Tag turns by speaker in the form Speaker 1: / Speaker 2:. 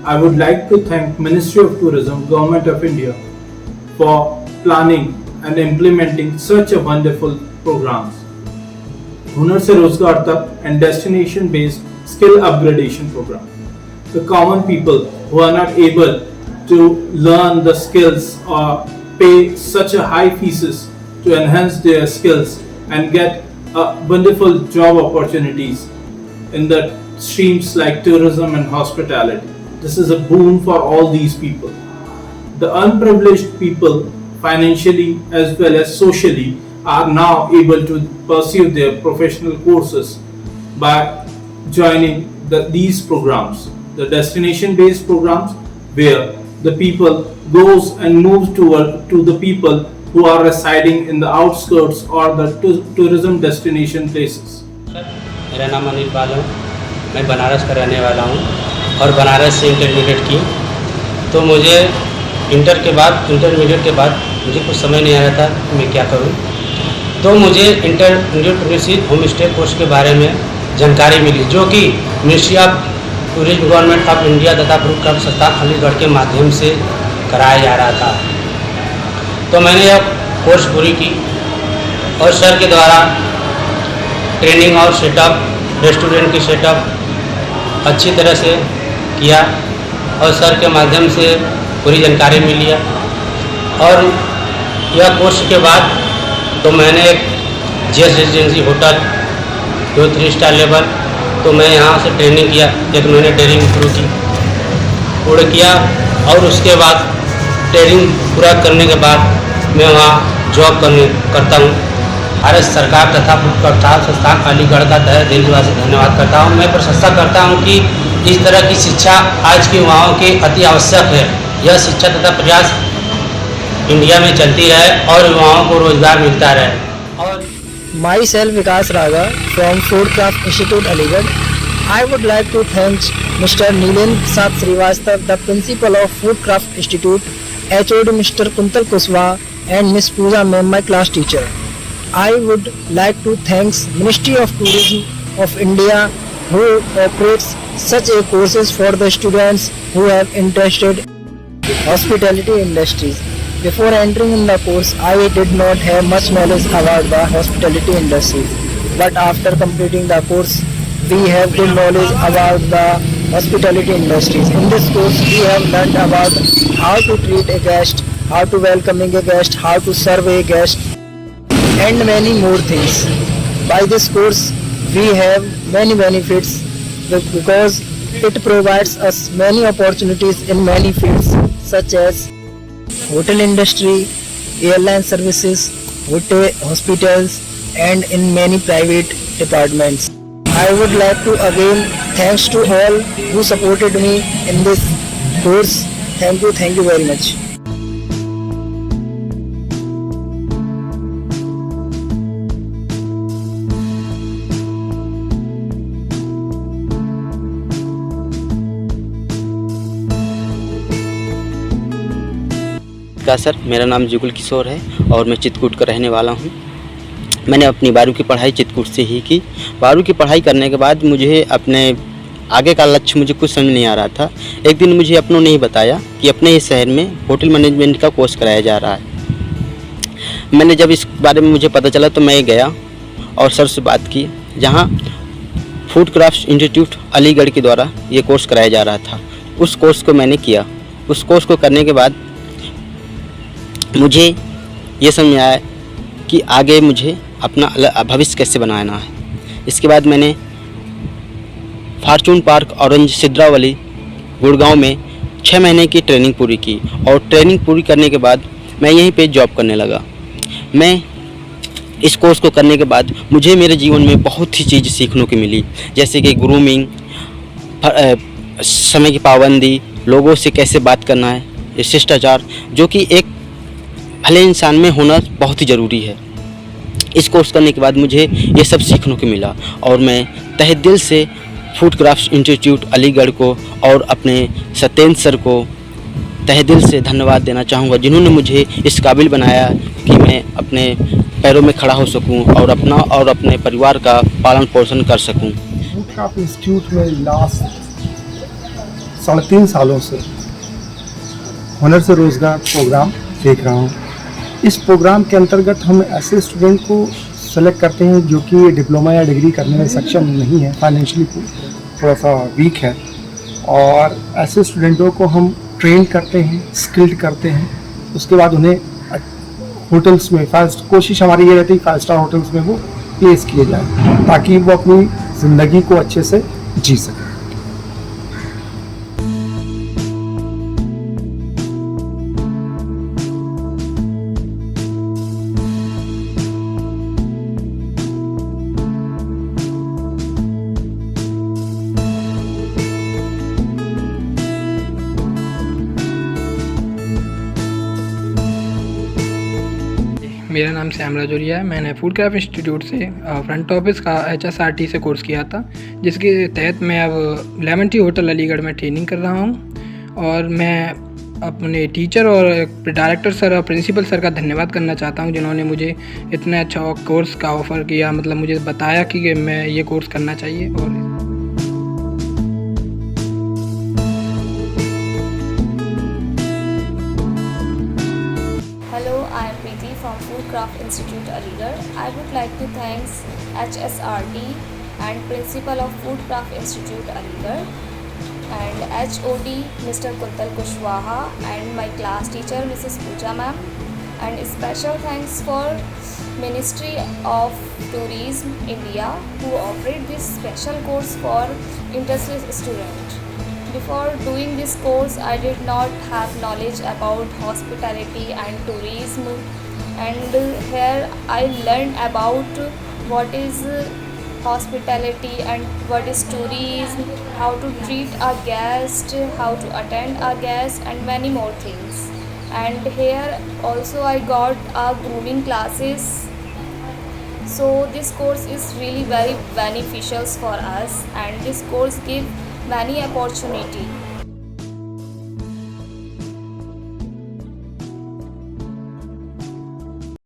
Speaker 1: I would like to thank Ministry of Tourism, Government of India for planning and implementing such a wonderful programs. Hunar se Rozgar Tak and destination based skill upgradation program. The common people who are not able to learn the skills or pay such a high fees to enhance their skills and get wonderful job opportunities in the streams like tourism and hospitality. This is a boon for all these people. The unprivileged people, financially as well as socially, are now able to pursue their professional courses by joining these programs, the destination-based programs, where the people goes and moves to the people who are residing in the outskirts or the tourism destination places.
Speaker 2: मेरा नाम अनिल पाल है, मैं बनारस का रहने वाला हूँ और बनारस से इंटरमीडिएट की। तो मुझे इंटरमीडिएट के बाद मुझे कुछ समझ नहीं आ रहा था कि मैं क्या करूँ। तो मुझे इंटरप्रेन्योरशिप होम स्टे कोर्स के बारे में जानकारी मिली, जो कि ministry of tourism government of India तथा ब्रॉडकास्ट संस्थान अलीगढ़ के माध्यम से कराया जा रहा था। तो मैंने यह कोर्स पूरी की और सर के द्वारा ट्रेनिंग और सेटअप, रेस्टोरेंट की सेटअप अच्छी तरह से किया और सर के माध्यम से पूरी जानकारी मिली है। और यह कोर्स के बाद तो मैंने एक जेस रेजिडेंसी होटल 2-3 स्टार लेवल, तो मैं यहाँ से ट्रेनिंग किया, 1 महीने ट्रेनिंग पूरा किया और उसके बाद ट्रेनिंग पूरा करने के बाद मैं वहाँ जॉब करता हूँ। भारत सरकार तथा ब्रॉडकास्ट संस्थान अलीगढ़ का तहे दिल से धन्यवाद करता हूँ। मैं प्रशंसा करता हूँ कि इस तरह की शिक्षा आज की युवाओं के अति आवश्यक है। यह शिक्षा तथा प्रयास इंडिया में चलती रहे और युवाओं को रोजगार मिलता रहे। और
Speaker 3: Myself Vikas Raga from Foodcraft Institute Aligarh. I would like to thank Mr. Nilen Prasad Srivastav, the principal of Foodcraft Institute, HOD Mr. Kuntal Kuswa and Miss Pooja Ma'am, my class teacher. I would like to thank Ministry of Tourism of India who operates such a courses for the students who have interested in hospitality industries. Before entering in the course, I did not have much knowledge about the hospitality industry. But after completing the course, we have good knowledge about the hospitality industries. In this course, we have learned about how to treat a guest, how to welcoming a guest, how to serve a guest, and many more things. By this course, we have many benefits because it provides us many opportunities in many fields such as hotel industry, airline services, hospitals, and in many private departments. I would like to again thanks to all who supported me in this course. Thank you very much.
Speaker 4: Sir, मेरा नाम जुगल किशोर है और मैं चित्रकूट का रहने वाला हूँ। मैंने अपनी 12वीं की पढ़ाई चित्रकूट से ही की। 12वीं की पढ़ाई करने के बाद मुझे अपने आगे का लक्ष्य मुझे कुछ समझ नहीं आ रहा था। एक दिन मुझे अपनों ने ही बताया कि अपने ही शहर में होटल मैनेजमेंट का कोर्स कराया जा रहा है। मैंने जब इस बारे में मुझे पता चला तो मैं गया और सर से बात की, जहाँ फूडक्राफ्ट इंस्टीट्यूट अलीगढ़ के द्वारा ये कोर्स कराया जा रहा था। उस कोर्स को मैंने किया। उस कोर्स को करने के बाद मुझे ये समझ आया कि आगे मुझे अपना भविष्य कैसे बनाना है। इसके बाद मैंने फॉर्चून पार्क ऑरेंज सिद्रावली गुड़गांव में 6 महीने की ट्रेनिंग पूरी की और ट्रेनिंग पूरी करने के बाद मैं यहीं पे जॉब करने लगा। मैं इस कोर्स को करने के बाद मुझे मेरे जीवन में बहुत ही चीज़ सीखने को मिली, जैसे कि ग्रूमिंग, समय की पाबंदी, लोगों से कैसे बात करना है, शिष्टाचार, जो कि एक भले इंसान में होना बहुत ही ज़रूरी है। इस कोर्स करने के बाद मुझे ये सब सीखने को मिला और मैं तहे दिल से फूडक्राफ्ट इंस्टीट्यूट अलीगढ़ को और अपने सत्येंद्र सर को तहे दिल से धन्यवाद देना चाहूँगा, जिन्होंने मुझे इस काबिल बनाया कि मैं अपने पैरों में खड़ा हो सकूं और अपना और अपने परिवार का पालन पोषण कर सकूं।
Speaker 5: फूडक्राफ्ट इंस्टीट्यूट में लास्ट 3.5 सालों से हुनर से रोज़गार प्रोग्राम देख रहा हूँ। इस प्रोग्राम के अंतर्गत हम ऐसे स्टूडेंट को सेलेक्ट करते हैं जो कि डिप्लोमा या डिग्री करने में सक्षम नहीं है, फाइनेंशियली थोड़ा सा वीक है, और ऐसे स्टूडेंटों को हम ट्रेन करते हैं, स्किल्ड करते हैं। उसके बाद उन्हें होटल्स में कोशिश हमारी ये रहती है 5 स्टार होटल्स में वो प्लेस किए जाए ताकि वो अपनी ज़िंदगी को अच्छे से जी सकें।
Speaker 6: मेरा नाम श्याम राजौरिया है। मैंने फूड क्राफ्ट इंस्टीट्यूट से फ्रंट ऑफिस का HSRT से कोर्स किया था, जिसके तहत मैं अब लेमन ट्री होटल अलीगढ़ में ट्रेनिंग कर रहा हूँ। और मैं अपने टीचर और डायरेक्टर सर और प्रिंसिपल सर का धन्यवाद करना चाहता हूँ, जिन्होंने मुझे इतना अच्छा कोर्स का ऑफ़र किया, मतलब मुझे बताया कि मैं ये कोर्स करना चाहिए। और
Speaker 7: Hello, I am Preeti from Food Craft Institute Aligarh. I would like to thank HSRT and Principal of Food Craft Institute Aligarh and HOD Mr. Kuntal Kushwaha and my class teacher Mrs. Pooja ma'am, and special thanks for Ministry of Tourism India who offered this special course for interested students. Before doing this course, I did not have knowledge about hospitality and tourism, and here I learned about what is hospitality and what is tourism, how to treat a guest, how to attend a guest, and many more things. And here also I got grooming classes. So this course is really very beneficial for us, and this course gives many opportunity